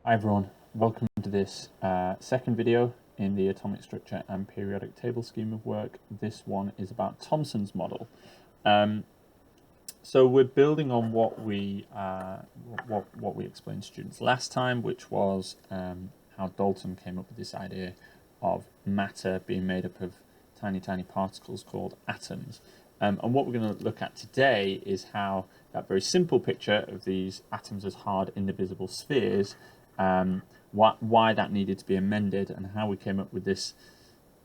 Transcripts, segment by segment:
Hi everyone, welcome to this second video in the atomic structure and periodic table scheme of work. This one is about Thomson's model. So we're building on what we explained to students last time, which was how Dalton came up with this idea of matter being made up of tiny particles called atoms. And what we're going to look at today is how that very simple picture of these atoms as hard, indivisible spheres, why that needed to be amended, and how we came up with this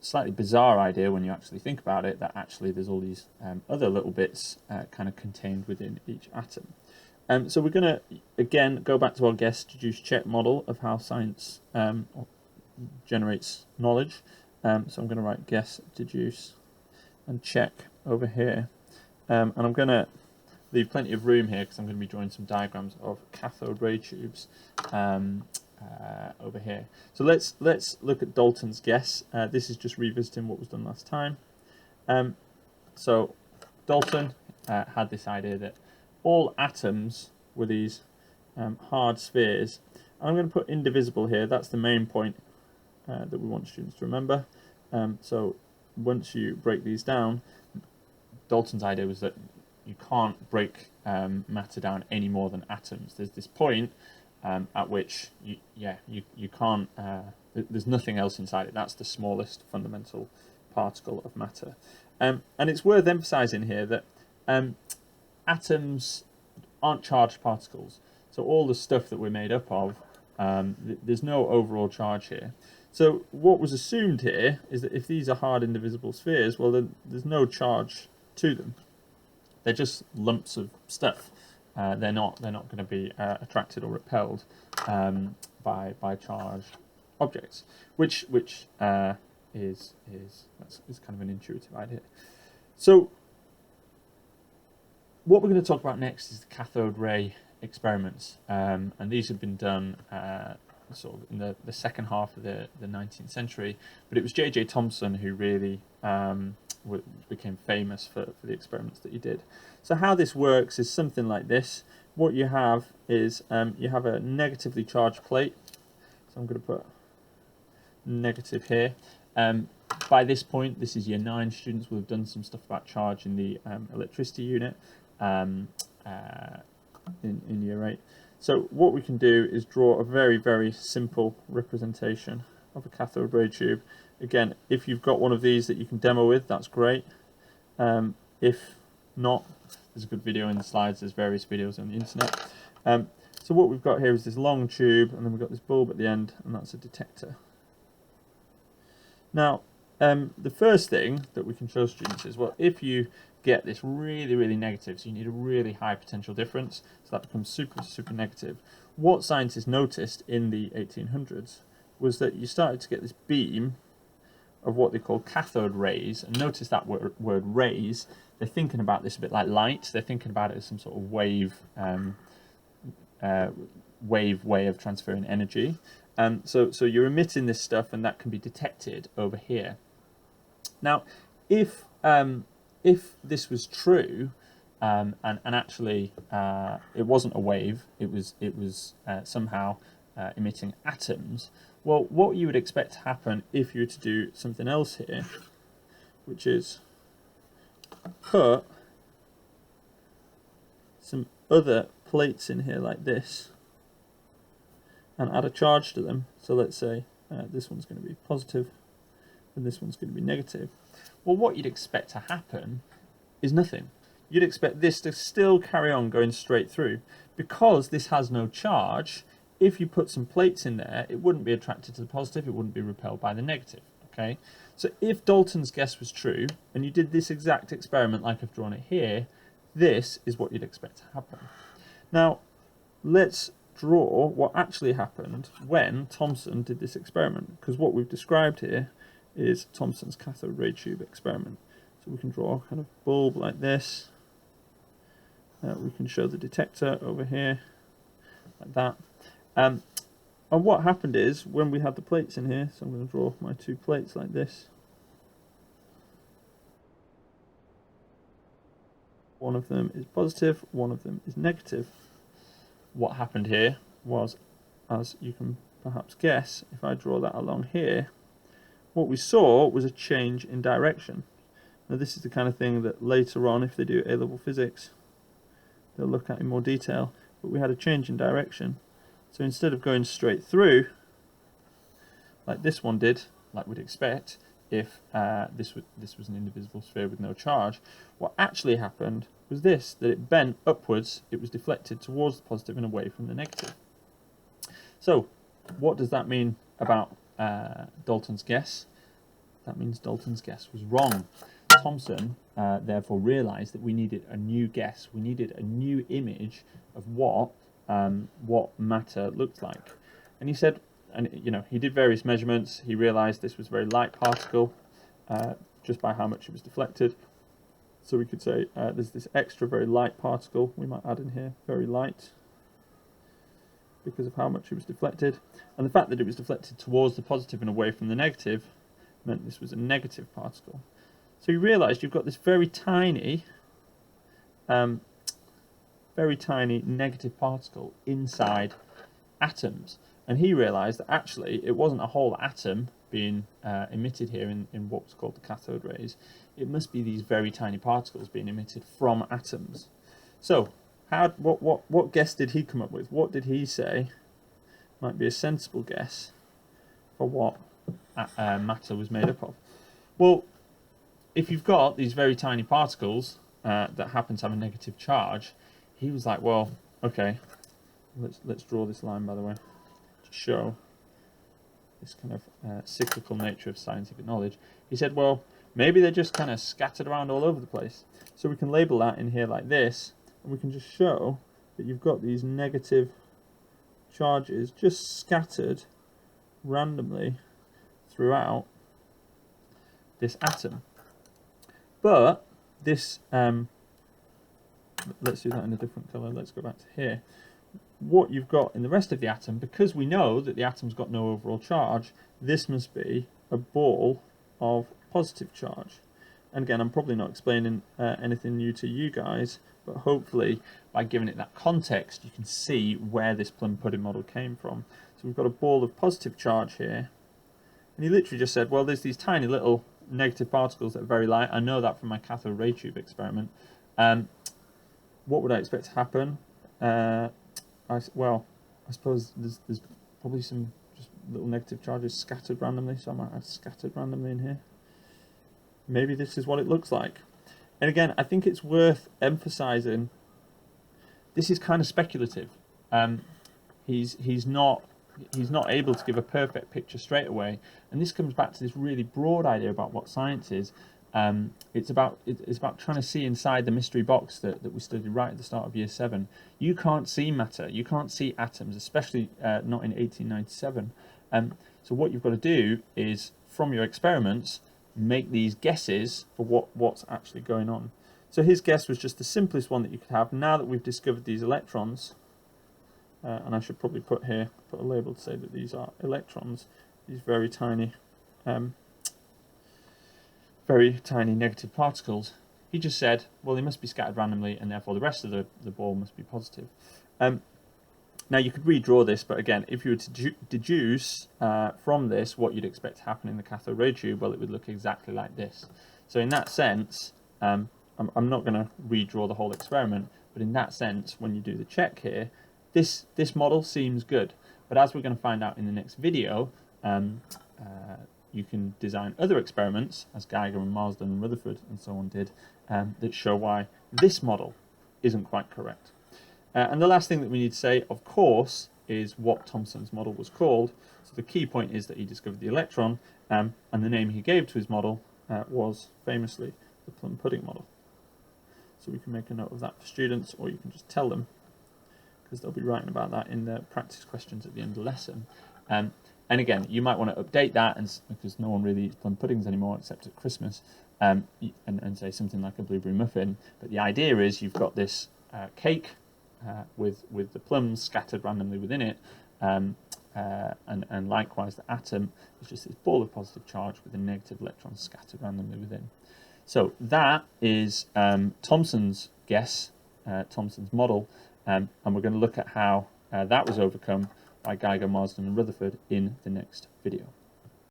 slightly bizarre idea when you actually think about it, that actually there's all these other little bits kind of contained within each atom. So we're going to, again, go back to our guess, deduce, check model of how science generates knowledge. So I'm going to write guess, deduce, and check over here. And I'm going to leave plenty of room here because I'm going to be drawing some diagrams of cathode ray tubes over here. So let's look at Dalton's guess. This is just revisiting what was done last time. So Dalton had this idea that all atoms were these hard spheres. I'm going to put indivisible here. That's the main point that we want students to remember. So once you break these down, Dalton's idea was that you can't break matter down any more than atoms. There's this point at which you can't, there's nothing else inside it. That's the smallest fundamental particle of matter. And it's worth emphasizing here that atoms aren't charged particles. So all the stuff that we're made up of, there's no overall charge here. So what was assumed here is that if these are hard indivisible spheres, well, then there's no charge to them. They're just lumps of stuff. They're not going to be attracted or repelled by charged objects, which is kind of an intuitive idea. So what we're going to talk about next is the cathode ray experiments, and these have been done sort of in the second half of the 19th century, but it was J.J. Thomson who really became famous for the experiments that he did. So how this works is something like this. What you have is you have a negatively charged plate. So I'm going to put negative here. By this point, this is year 9 students will have done some stuff about charge in the electricity unit in year 8. So what we can do is draw a very simple representation of a cathode ray tube. Again, if you've got one of these that you can demo with, that's great. If not, there's a good video in the slides. There's various videos on the internet. So what we've got here is this long tube, and then we've got this bulb at the end, and that's a detector. Now, the first thing that we can show students is, well, if you get this really negative, so you need a really high potential difference, so that becomes super negative. What scientists noticed in the 1800s was that you started to get this beam of what they call cathode rays, and notice that word rays. They're thinking about this a bit like light. They're thinking about it as some sort of wave way of transferring energy. So you're emitting this stuff, and that can be detected over here. Now, if this was true, and actually it wasn't a wave, it was somehow emitting atoms. Well, what you would expect to happen if you were to do something else here, which is put some other plates in here like this and add a charge to them. So let's say this one's going to be positive and this one's going to be negative. Well, what you'd expect to happen is nothing. You'd expect this to still carry on going straight through. Because this has no charge, if you put some plates in there, it wouldn't be attracted to the positive, it wouldn't be repelled by the negative. Okay, so if Dalton's guess was true, and you did this exact experiment like I've drawn it here, this is what you'd expect to happen. Now, let's draw what actually happened when Thomson did this experiment, because what we've described here is Thomson's cathode ray tube experiment. So we can draw a kind of bulb like this. We can show the detector over here, like that. And what happened is, when we had the plates in here, so I'm going to draw my 2 plates like this. One of them is positive, one of them is negative. What happened here was as you can perhaps guess, if I draw that along here, what we saw was a change in direction. Now this is the kind of thing that later on, if they do A-level physics, they'll look at in more detail, but we had a change in direction. So instead of going straight through, like this one did, like we'd expect, if this was an indivisible sphere with no charge, what actually happened was this, that it bent upwards, it was deflected towards the positive and away from the negative. So what does that mean about Dalton's guess? That means Dalton's guess was wrong. Thomson therefore realized that we needed a new guess, we needed a new image of what matter looked like. And he said, and you know, he did various measurements, he realized this was a very light particle just by how much it was deflected. So we could say there's this extra very light particle, we might add in here, very light, because of how much it was deflected. And the fact that it was deflected towards the positive and away from the negative meant this was a negative particle. So you realised you've got this very tiny negative particle inside atoms. And he realised that actually it wasn't a whole atom being emitted here in what was called the cathode rays. It must be these very tiny particles being emitted from atoms. So what guess did he come up with? What did he say might be a sensible guess for what matter was made up of? Well, if you've got these very tiny particles that happen to have a negative charge, he was like, well, okay, let's draw this line, by the way, to show this kind of cyclical nature of scientific knowledge. He said, well, maybe they're just kind of scattered around all over the place. So we can label that in here like this, and we can just show that you've got these negative charges just scattered randomly throughout this atom. But this, let's do that in a different colour, let's go back to here. What you've got in the rest of the atom, because we know that the atom's got no overall charge, this must be a ball of positive charge. And again, I'm probably not explaining anything new to you guys, but hopefully by giving it that context, you can see where this plum pudding model came from. So we've got a ball of positive charge here, and he literally just said, well, there's these tiny little negative particles that are very light. I know that from my cathode ray tube experiment. What would I expect to happen? I suppose there's probably some just little negative charges scattered randomly, so I might add scattered randomly in here. Maybe this is what it looks like. And again, I think it's worth emphasizing this is kind of speculative. He's not able to give a perfect picture straight away, and this comes back to this really broad idea about what science is. It's about trying to see inside the mystery box that we studied right at the start of year 7. You can't see matter, you can't see atoms, especially not in 1897. So what you've got to do is, from your experiments, make these guesses for what's actually going on. So his guess was just the simplest one that you could have. Now that we've discovered these electrons, and I should probably put a label to say that these are electrons, these very tiny negative particles, he just said, well, they must be scattered randomly, and therefore the rest of the ball must be positive. Now you could redraw this, but again, if you were to deduce from this what you'd expect to happen in the cathode ray tube, well, it would look exactly like this. So in that sense, I'm not going to redraw the whole experiment, but in that sense, when you do the check here, this model seems good. But as we're going to find out in the next video, you can design other experiments, as Geiger and Marsden and Rutherford and so on did, that show why this model isn't quite correct. And the last thing that we need to say, of course, is what Thomson's model was called. So the key point is that he discovered the electron, and the name he gave to his model was famously the plum pudding model. So we can make a note of that for students, or you can just tell them, because they'll be writing about that in the practice questions at the end of the lesson. And again, you might want to update that, because no one really eats plum puddings anymore except at Christmas, and say something like a blueberry muffin. But the idea is you've got this cake with the plums scattered randomly within it, and likewise the atom is just this ball of positive charge with a negative electron scattered randomly within. So that is Thomson's guess, Thomson's model, and we're going to look at how that was overcome by Geiger, Marsden and Rutherford in the next video.